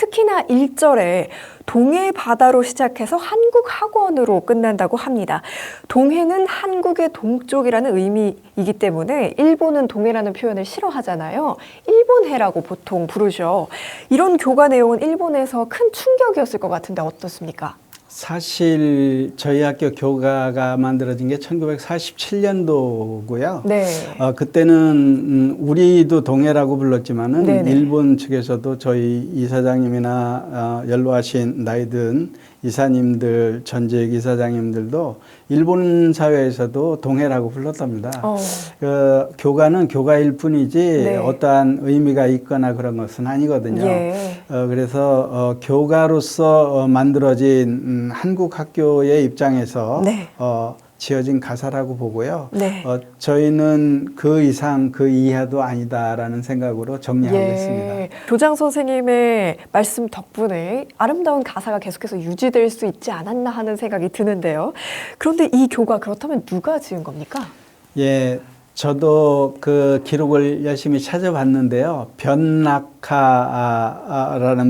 특히나 1절에 동해 바다로 시작해서 한국 학원으로 끝난다고 합니다. 동해는 한국의 동쪽이라는 의미이기 때문에 일본은 동해라는 표현을 싫어하잖아요. 일본해라고 보통 부르죠. 이런 교과 내용은 일본에서 큰 충격이었을 것 같은데 어떻습니까? 사실 저희 학교 교과가 만들어진 게 1947년도고요. 네. 그때는 우리도 동해라고 불렀지만은 네네. 일본 측에서도 저희 이사장님이나 연로하신 나이 든 이사님들, 전직 이사장님들도 일본 사회에서도 동해라고 불렀답니다. 교과는 교과일 뿐이지 네. 어떠한 의미가 있거나 그런 것은 아니거든요. 예. 그래서 교과로서 만들어진 한국 학교의 입장에서 네. 지어진 가사라고 보고요. 네. 저희는 그 이상 그 이하도 아니다라는 생각으로 정리하고 예. 있습니다. 교장 선생님의 말씀 덕분에 아름다운 가사가 계속해서 유지될 수 있지 않았나 하는 생각이 드는데요. 그런데 이 교과 그렇다면 누가 지은 겁니까? 예, 저도 그 기록을 열심히 찾아봤는데요. 변낙하라는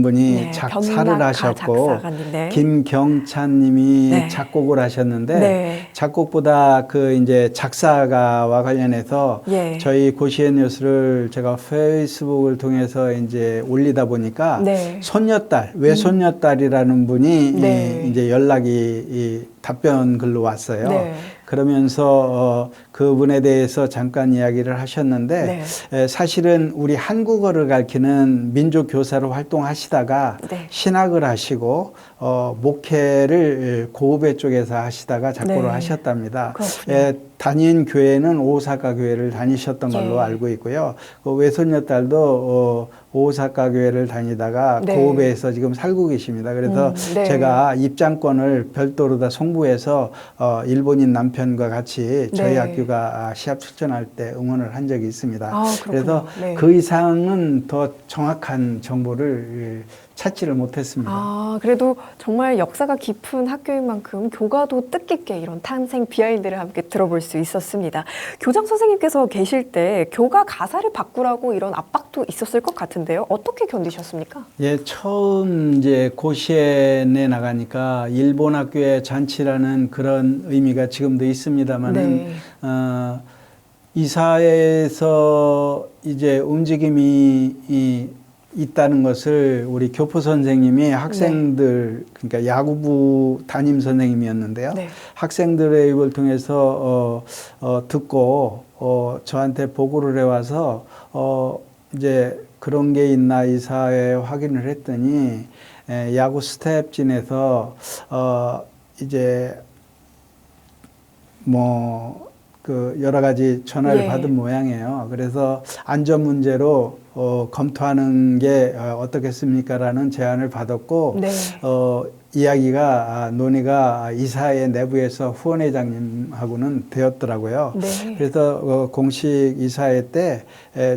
분이 네, 작사를 변낙하 하셨고 작사가님, 네. 김경찬님이 네. 작곡을 하셨는데 네. 작곡보다 그 이제 작사가와 관련해서 예. 저희 고시의 뉴스를 제가 페이스북을 통해서 이제 올리다 보니까 네. 손녀딸, 외손녀딸이라는 분이 네. 이제 연락이 답변 글로 왔어요. 네. 그러면서 그분에 대해서 잠깐 이야기를 하셨는데 사실은 우리 한국어를 가르치는 민족 교사로 활동하시다가 네. 신학을 하시고 목회를 고후배 쪽에서 하시다가 작고를 네. 하셨답니다. 그렇군요. 다닌 교회는 오사카 교회를 다니셨던 걸로 예. 알고 있고요. 그 외손녀딸도 오사카 교회를 다니다가 네. 고후배에서 지금 살고 계십니다. 그래서 네. 제가 입장권을 별도로 다 송부해서 일본인 남편과 같이 저희 네. 학교가 시합 출전할 때 응원을 한 적이 있습니다. 아, 그렇군요. 그래서 네. 그 이상은 더 정확한 정보를 찾지를 못했습니다. 아, 그래도 정말 역사가 깊은 학교인 만큼 교과도 뜻깊게 이런 탄생 비하인드를 함께 들어볼 수 있었습니다. 교장 선생님께서 계실 때 교과 가사를 바꾸라고 이런 압박도 있었을 것 같은데요. 어떻게 견디셨습니까? 예, 처음 이제 고시에 나가니까 일본 학교의 잔치라는 그런 의미가 지금도 있습니다만은 네. 이 사회에서 이제 움직임이 있다는 것을 우리 교포 선생님이 학생들 그러니까 야구부 담임 선생님이었는데요. 네. 학생들의 입을 통해서 듣고 저한테 보고를 해와서 이제 그런 게 있나 이 사회에 확인을 했더니 야구 스텝진에서 이제 뭐 그 여러 가지 전화를 예. 받은 모양이에요. 그래서 안전 문제로 검토하는 게 어떻겠습니까라는 제안을 받았고 네. 논의가 이사회 내부에서 후원회장님하고는 되었더라고요. 네. 그래서 공식 이사회 때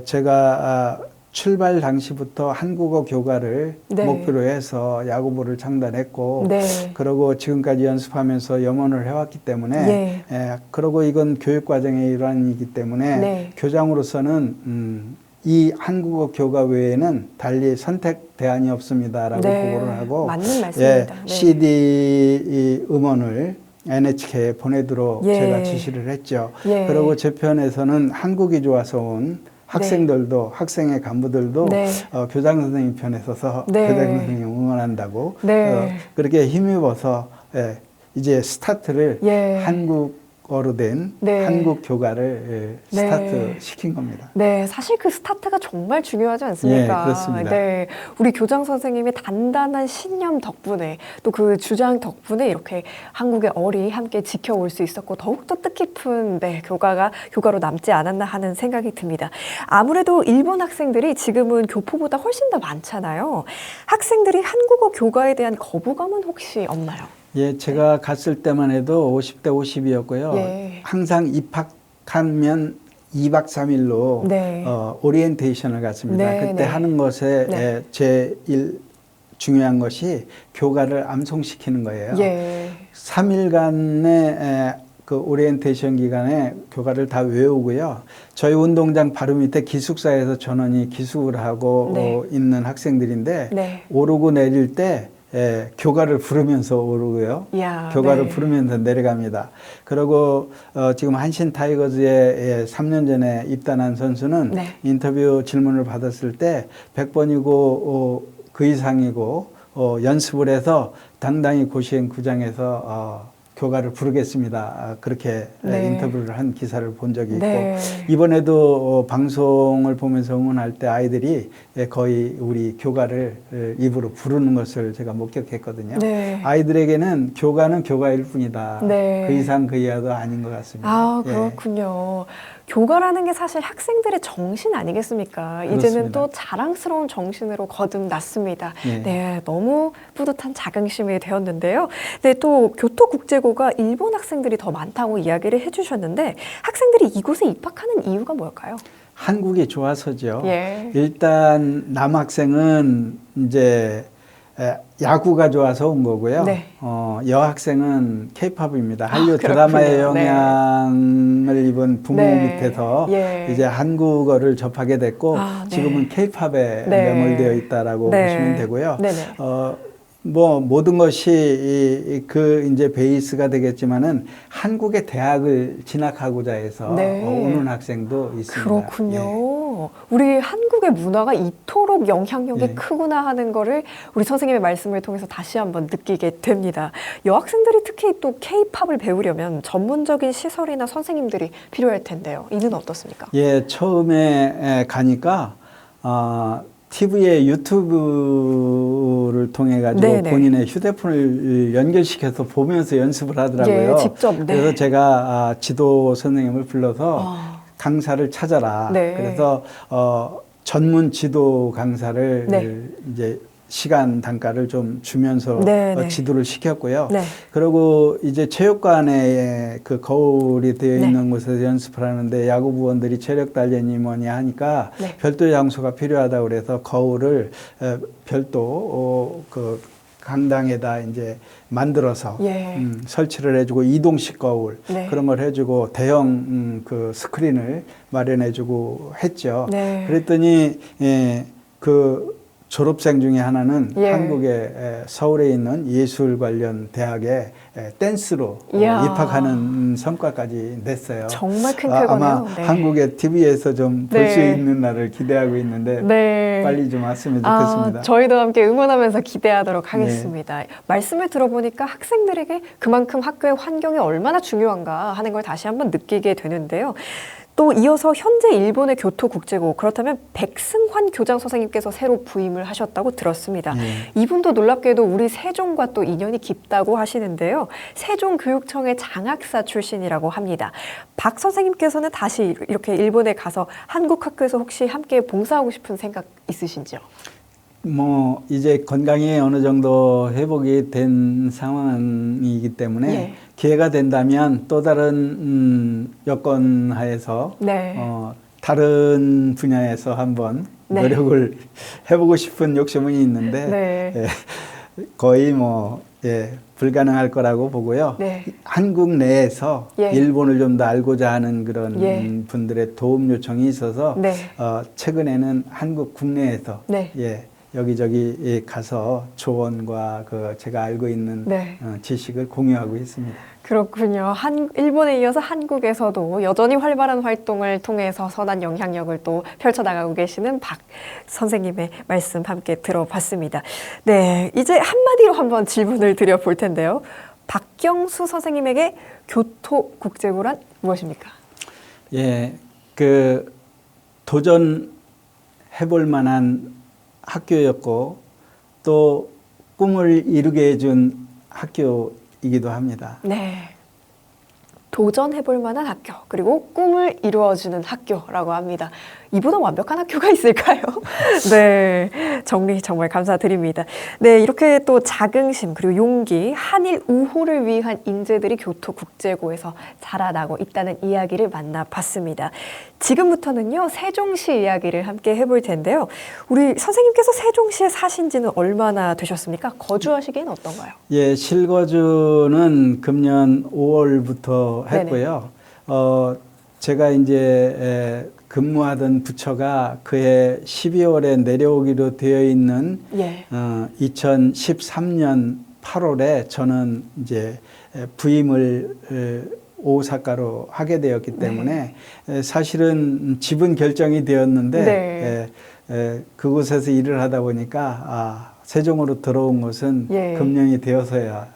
제가 출발 당시부터 한국어 교과를 네. 목표로 해서 야구부를 창단했고 네. 그러고 지금까지 연습하면서 염원을 해왔기 때문에 그러고 이건 교육과정의 일환이기 때문에 네. 교장으로서는 이 한국어 교과 외에는 달리 선택 대안이 없습니다라고 네. 보고를 하고 맞는 말씀입니다. 네. CD 음원을 NHK에 보내도록 예. 제가 지시를 했죠. 예. 그리고 제 편에서는 한국이 좋아서 온 학생들도 학생의 간부들도 네. 교장 선생님 편에 서서 네. 교장 선생님 응원한다고 네. 그렇게 힘입어서 이제 스타트를 예. 한국어로 된 네. 한국 교과를 네. 스타트 시킨 겁니다. 네, 사실 그 스타트가 정말 중요하지 않습니까? 예, 그렇습니다. 네, 우리 교장 선생님의 단단한 신념 덕분에 또 그 주장 덕분에 이렇게 한국의 어리 함께 지켜올 수 있었고 더욱더 뜻깊은 교과로 남지 않았나 하는 생각이 듭니다. 아무래도 일본 학생들이 지금은 교포보다 훨씬 더 많잖아요. 학생들이 한국어 교과에 대한 거부감은 혹시 없나요? 예, 제가 갔을 때만 해도 50대 50이었고요. 예. 항상 입학하면 2박 3일로 네. 오리엔테이션을 갔습니다. 네, 그때 네. 하는 것에 네. 제일 중요한 것이 교과를 암송시키는 거예요. 예. 3일간의 그 오리엔테이션 기간에 교과를 다 외우고요. 저희 운동장 바로 밑에 기숙사에서 전원이 기숙을 하고 네. 있는 학생들인데 네. 오르고 내릴 때 교과를 부르면서 오르고요. 이야, 교과를 네. 부르면서 내려갑니다. 그리고 지금 한신 타이거즈에 3년 전에 입단한 선수는 네. 인터뷰 질문을 받았을 때 100번이고 그 이상이고 연습을 해서 당당히 고시행 구장에서 교과를 부르겠습니다. 그렇게 네. 인터뷰를 한 기사를 본 적이 있고 네. 이번에도 방송을 보면서 응원할 때 아이들이 거의 우리 교과를 입으로 부르는 것을 제가 목격했거든요. 네. 아이들에게는 교과는 교과일 뿐이다. 네. 그 이상 그 이하도 아닌 것 같습니다. 아, 예. 그렇군요. 교과라는 게 사실 학생들의 정신 아니겠습니까? 이제는 그렇습니다. 또 자랑스러운 정신으로 거듭났습니다. 예. 네, 너무 뿌듯한 자긍심이 되었는데요. 네, 또 교토국제고가 일본 학생들이 더 많다고 이야기를 해주셨는데 학생들이 이곳에 입학하는 이유가 뭘까요? 한국이 좋아서죠. 예. 일단 남학생은 이제 야구가 좋아서 온 거고요. 네. 여학생은 케이팝입니다. 한류 그렇군요. 드라마의 네. 영향을 입은 부모 네. 밑에서 예. 이제 한국어를 접하게 됐고 아, 네. 지금은 케이팝에 네. 매몰되어 있다라고 네. 보시면 되고요. 네네. 뭐 모든 것이 그 이제 베이스가 되겠지만은 한국의 대학을 진학하고자 해서 네. 오는 학생도 있습니다. 그렇군요. 예. 우리 한국의 문화가 이토록 영향력이 예. 크구나 하는 거를 우리 선생님의 말씀을 통해서 다시 한번 느끼게 됩니다. 여학생들이 특히 또 K-팝을 배우려면 전문적인 시설이나 선생님들이 필요할 텐데요. 이는 어떻습니까? 예, 처음에 가니까 TV에 유튜브를 통해 가지고 네네. 본인의 휴대폰을 연결시켜서 보면서 연습을 하더라고요. 예, 직접. 네. 그래서 제가 지도 선생님을 불러서 아. 강사를 찾아라. 네. 그래서 전문 지도 강사를 네. 이제 시간 단가를 좀 주면서 네네. 지도를 시켰고요. 네. 그리고 이제 체육관에 그 거울이 되어 네. 있는 곳에서 연습을 하는데 야구 부원들이 체력 단련이 뭐니 하니까 네. 별도 장소가 필요하다고 그래서 거울을 별도 그 강당에다 이제 만들어서 예. 설치를 해주고 이동식 거울 네. 그런 걸 해주고 대형 그 스크린을 마련해주고 했죠. 네. 그랬더니 그 졸업생 중에 하나는 예. 한국의 서울에 있는 예술 관련 대학에 댄스로 이야. 입학하는 성과까지 냈어요. 정말 큰 아마 쾌거네요. 네. 한국의 TV에서 좀 볼 수 네. 있는 날을 기대하고 있는데 네. 빨리 좀 왔으면 좋겠습니다. 저희도 함께 응원하면서 기대하도록 하겠습니다. 말씀을 들어보니까 학생들에게 그만큼 학교의 환경이 얼마나 중요한가 하는 걸 다시 한번 느끼게 되는데요. 또 이어서 현재 일본의 교토국제고 그렇다면 백승환 교장 선생님께서 새로 부임을 하셨다고 들었습니다. 이분도 놀랍게도 우리 세종과 또 인연이 깊다고 하시는데요. 세종교육청의 장학사 출신이라고 합니다. 박 선생님께서는 다시 이렇게 일본에 가서 한국 학교에서 혹시 함께 봉사하고 싶은 생각 있으신지요? 뭐 이제 건강이 어느 정도 회복이 된 상황이기 때문에 예. 기회가 된다면 또 다른 여건 하에서 네. 다른 분야에서 한번 네. 노력을 해보고 싶은 욕심은 있는데 네. 거의 뭐 불가능할 거라고 보고요. 네. 한국 내에서 예. 일본을 좀 더 알고자 하는 그런 예. 분들의 도움 요청이 있어서 네. 최근에는 한국 국내에서 네. 여기저기 가서 조언과 그 제가 알고 있는 네. 지식을 공유하고 있습니다. 그렇군요. 일본에 이어서 한국에서도 여전히 활발한 활동을 통해서 선한 영향력을 또 펼쳐나가고 계시는 박 선생님의 말씀 함께 들어봤습니다. 네, 이제 한마디로 한번 질문을 드려볼 텐데요. 박경수 선생님에게 교토국제고란 무엇입니까? 예, 그 도전해볼 만한 학교였고 또 꿈을 이루게 해준 학교이기도 합니다. 네. 도전해볼 만한 학교, 그리고 꿈을 이루어주는 학교라고 합니다. 이보다 완벽한 학교가 있을까요? 네, 정리 정말 감사드립니다. 네, 이렇게 또 자긍심 그리고 용기, 한일 우호를 위한 인재들이 교토국제고에서 자라나고 있다는 이야기를 만나봤습니다. 지금부터는요, 세종시 이야기를 함께 해볼 텐데요. 우리 선생님께서 세종시에 사신 지는 얼마나 되셨습니까? 거주하시기엔 어떤가요? 예, 실거주는 금년 5월부터 했고요. 제가 이제 근무하던 부처가 그해 12월에 내려오기로 되어 있는 예. 2013년 8월에 저는 이제 부임을 오사카로 하게 되었기 때문에 사실은 지분 결정이 되었는데 그곳에서 일을 하다 보니까 세종으로 들어온 것은 금년이 되어서야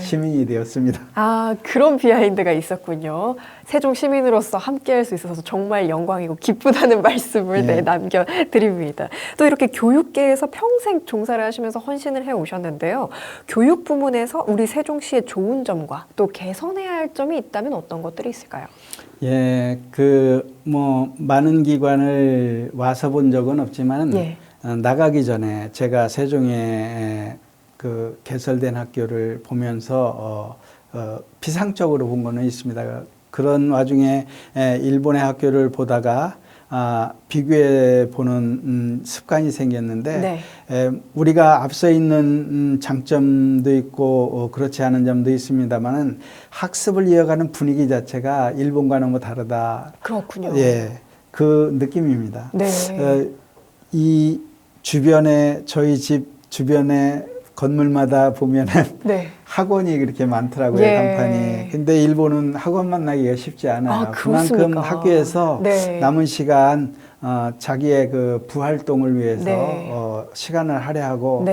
시민이 되었습니다. 아, 그런 비하인드가 있었군요. 세종 시민으로서 함께할 수 있어서 정말 영광이고 기쁘다는 말씀을 남겨드립니다. 또 이렇게 교육계에서 평생 종사를 하시면서 헌신을 해오셨는데요. 교육 부문에서 우리 세종시의 좋은 점과 또 개선해야 할 점이 있다면 어떤 것들이 있을까요? 예, 많은 기관을 와서 본 적은 없지만 나가기 전에 제가 세종에 그 개설된 학교를 보면서 비상적으로 본 거는 있습니다. 그런 와중에 일본의 학교를 보다가 비교해 보는 습관이 생겼는데 우리가 앞서 있는 장점도 있고 그렇지 않은 점도 있습니다만은 학습을 이어가는 분위기 자체가 일본과는 뭐 다르다. 그렇군요. 예, 그 느낌입니다. 네. 이 주변에 저희 집 주변에 건물마다 보면은 학원이 그렇게 많더라고요, 간판이. 근데 일본은 학원 만나기가 쉽지 않아요. 그만큼 학교에서 남은 시간 자기의 그 부활동을 위해서 시간을 할애하고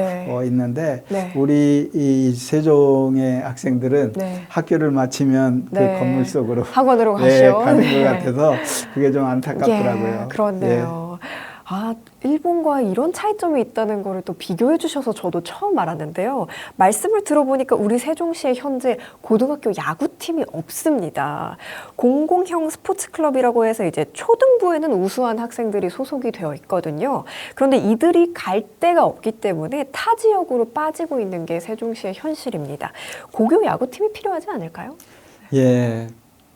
있는데 우리 이 세종의 학생들은 학교를 마치면 그 건물 속으로 학원으로 가는 것 같아서 그게 좀 안타깝더라고요. 그렇네요. 아, 일본과 이런 차이점이 있다는 거를 또 비교해 주셔서 저도 처음 알았는데요. 말씀을 들어보니까 우리 세종시에 현재 고등학교 야구팀이 없습니다. 공공형 스포츠클럽이라고 해서 이제 초등부에는 우수한 학생들이 소속이 되어 있거든요. 그런데 이들이 갈 데가 없기 때문에 타 지역으로 빠지고 있는 게 세종시의 현실입니다. 고교 야구팀이 필요하지 않을까요? 예.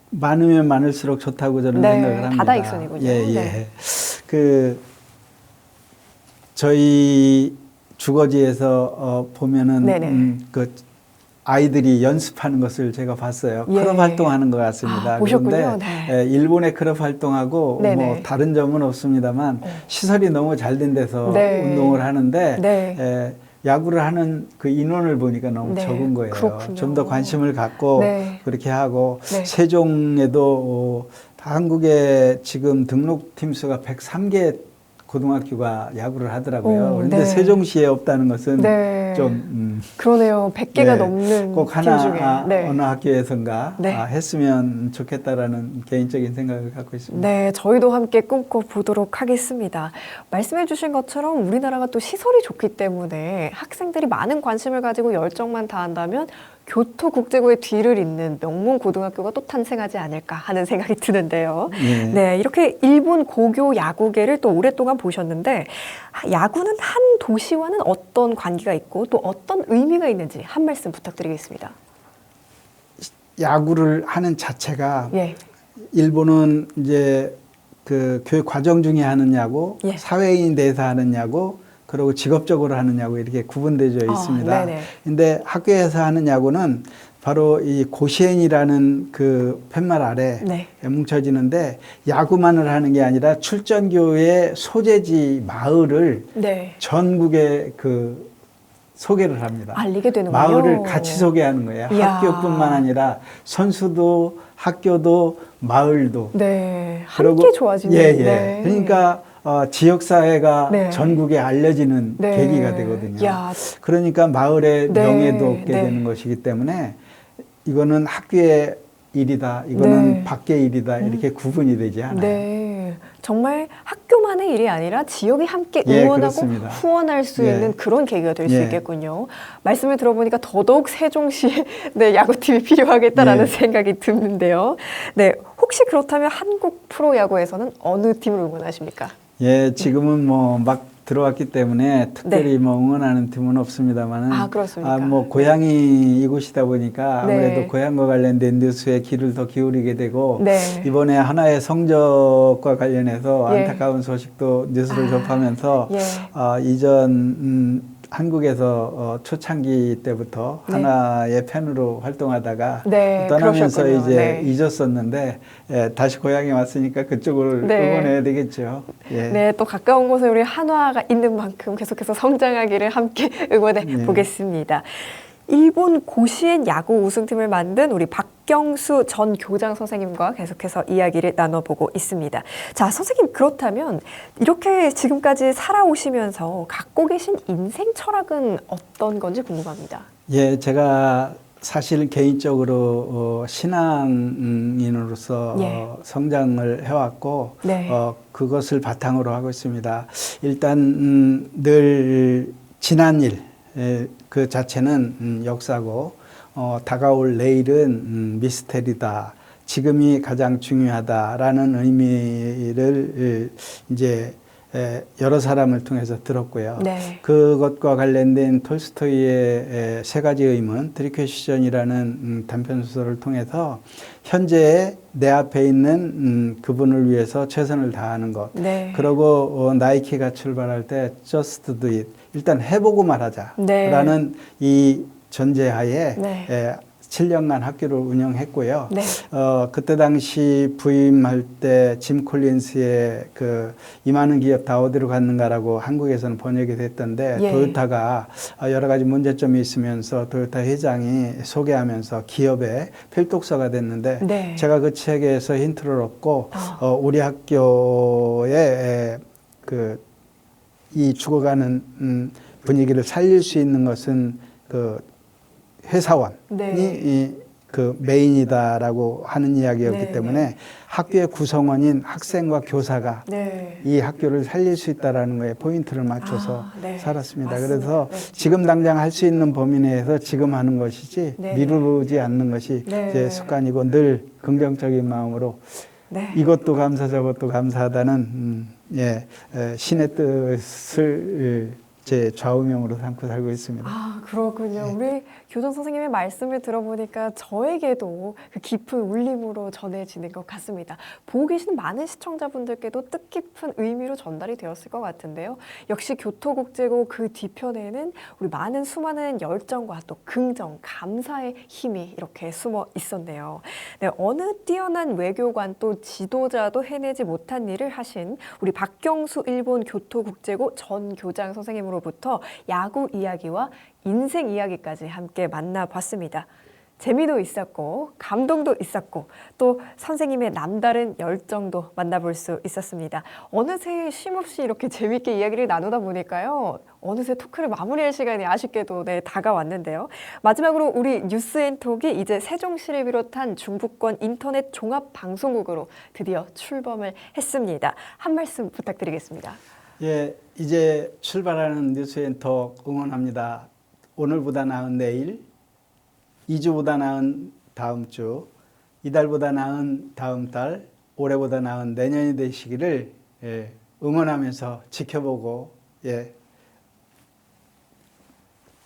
많으면 많을수록 좋다고 저는 생각을 합니다. 다다익선이군요. 저희 주거지에서 보면은 그 아이들이 연습하는 것을 제가 봤어요. 클럽 활동하는 것 같습니다. 보셨군요. 그런데 일본의 클럽 활동하고 뭐 다른 점은 없습니다만 시설이 너무 잘 된 데서 운동을 하는데 야구를 하는 그 인원을 보니까 너무 적은 거예요. 좀 더 관심을 갖고 그렇게 하고 세종에도 한국에 지금 등록팀 수가 103개 고등학교가 야구를 하더라고요. 그런데 세종시에 없다는 것은 좀 그러네요. 100개가 넘는 꼭 하나 중에 어느 학교에선가 했으면 좋겠다라는 개인적인 생각을 갖고 있습니다. 네, 저희도 함께 꿈꿔보도록 하겠습니다. 말씀해 주신 것처럼 우리나라가 또 시설이 좋기 때문에 학생들이 많은 관심을 가지고 열정만 다한다면 교토국제고의 뒤를 잇는 명문 고등학교가 또 탄생하지 않을까 하는 생각이 드는데요. 네, 이렇게 일본 고교 야구계를 또 오랫동안 보셨는데 야구는 한 도시와는 어떤 관계가 있고 또 어떤 의미가 있는지 한 말씀 부탁드리겠습니다. 야구를 하는 자체가 일본은 이제 그 교육 과정 중에 하는 야구, 사회인 대해서 하는 야구, 그리고 직업적으로 하는 야구 이렇게 구분되어 있습니다. 근데 학교에서 하는 야구는 바로 이 고시행이라는 그 팻말 아래 뭉쳐지는데 야구만을 하는 게 아니라 출전교의 소재지 마을을 전국에 그 소개를 합니다. 알리게 되는군요. 마을을 같이 소개하는 거예요. 학교뿐만 아니라 선수도 학교도 마을도. 함께 좋아지는. 그러니까 지역사회가 전국에 알려지는 계기가 되거든요. 그러니까 마을의 명예도 얻게 되는 것이기 때문에 이거는 학교의 일이다, 이거는 밖의 일이다 이렇게 구분이 되지 않아요. 정말 학교만의 일이 아니라 지역이 함께 응원하고 후원할 수 있는 그런 계기가 될 수 있겠군요. 말씀을 들어보니까 더더욱 세종시에 야구팀이 필요하겠다라는 생각이 드는데요. 혹시 그렇다면 한국 프로야구에서는 어느 팀을 응원하십니까? 예, 지금은 뭐 막 들어왔기 때문에 특별히 네. 뭐 응원하는 팀은 없습니다만은 아, 그렇습니까? 뭐 고향이 이곳이다 보니까 네. 아무래도 고향과 관련된 뉴스에 귀를 더 기울이게 되고 네. 이번에 하나의 성적과 관련해서 예. 안타까운 소식도 뉴스를 접하면서 예. 이전 한국에서 초창기 때부터 네. 하나의 팬으로 활동하다가 네, 떠나면서 그러셨군요. 이제 네. 잊었었는데 다시 고향에 왔으니까 그쪽을 네. 응원해야 되겠죠. 예. 네, 또 가까운 곳에 우리 한화가 있는 만큼 계속해서 성장하기를 함께 응원해 네. 보겠습니다. 일본 고시엔 야구 우승팀을 만든 우리 박경수 전 교장 선생님과 계속해서 이야기를 나눠보고 있습니다. 자, 선생님 그렇다면 이렇게 지금까지 살아오시면서 갖고 계신 인생 철학은 어떤 건지 궁금합니다. 예, 제가 사실 개인적으로 신앙인으로서 예. 성장을 해왔고 네. 그것을 바탕으로 하고 있습니다. 일단 늘 지난 일 그 자체는 역사고 다가올 내일은 미스테리다. 지금이 가장 중요하다라는 의미를 이제 여러 사람을 통해서 들었고요. 네. 그것과 관련된 톨스토이의 세 가지 의문, 트리퀘시전이라는 단편 소설을 통해서 현재 내 앞에 있는 그분을 위해서 최선을 다하는 것. 네. 그리고 나이키가 출발할 때 just do it. 일단 해보고 말하자라는 네. 이 전제하에 네. 7년간 학교를 운영했고요. 네. 그때 당시 부임할 때 짐 콜린스의 이 많은 기업 다 어디로 갔는가라고 한국에서는 번역이 됐던데 예. 토요타가 여러 가지 문제점이 있으면서 토요타 회장이 소개하면서 기업의 필독서가 됐는데 네. 제가 그 책에서 힌트를 얻고 우리 학교에 이 죽어가는 분위기를 살릴 수 있는 것은 회사원이 네. 메인이다라고 하는 이야기였기 네, 때문에 네. 학교의 구성원인 학생과 교사가 네. 이 학교를 살릴 수 있다라는 거에 포인트를 맞춰서 네. 살았습니다. 맞습니다. 그래서 네. 지금 당장 할 수 있는 범위 내에서 지금 하는 것이지 네. 미루지 않는 것이 네. 제 습관이고 늘 긍정적인 마음으로 네. 이것도 감사 저것도 감사하다는 신의 뜻을 제 좌우명으로 삼고 살고 있습니다. 아, 그렇군요. 네. 우리 교장 선생님의 말씀을 들어보니까 저에게도 그 깊은 울림으로 전해지는 것 같습니다. 보고 계시는 많은 시청자분들께도 뜻깊은 의미로 전달이 되었을 것 같은데요. 역시 교토국제고 그 뒤편에는 우리 많은 수많은 열정과 또 긍정, 감사의 힘이 이렇게 숨어 있었네요. 네, 어느 뛰어난 외교관 또 지도자도 해내지 못한 일을 하신 우리 박경수 일본 교토국제고 전 교장 선생님으로부터 야구 이야기와 인생 이야기까지 함께 만나봤습니다. 재미도 있었고 감동도 있었고 또 선생님의 남다른 열정도 만나볼 수 있었습니다. 어느새 쉼없이 이렇게 재미있게 이야기를 나누다 보니까요. 어느새 토크를 마무리할 시간이 아쉽게도 다가왔는데요. 마지막으로 우리 뉴스앤톡이 이제 세종시를 비롯한 중부권 인터넷 종합방송국으로 드디어 출범을 했습니다. 한 말씀 부탁드리겠습니다. 예, 이제 출발하는 뉴스앤톡 응원합니다. 오늘보다 나은 내일, 2주보다 나은 다음 주, 이달보다 나은 다음 달, 올해보다 나은 내년이 되시기를 응원하면서 지켜보고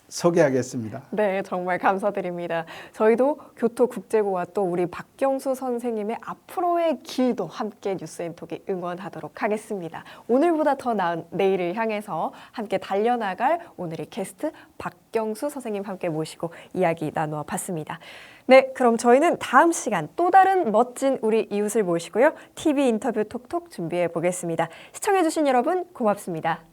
소개하겠습니다. 네, 정말 감사드립니다. 저희도 교토국제고와 또 우리 박경수 선생님의 앞으로의 길도 함께 뉴스앤톡이 응원하도록 하겠습니다. 오늘보다 더 나은 내일을 향해서 함께 달려나갈 오늘의 게스트 박경수 선생님 함께 모시고 이야기 나누어 봤습니다. 네, 그럼 저희는 다음 시간 또 다른 멋진 우리 이웃을 모시고요. TV 인터뷰 톡톡 준비해 보겠습니다. 시청해주신 여러분 고맙습니다.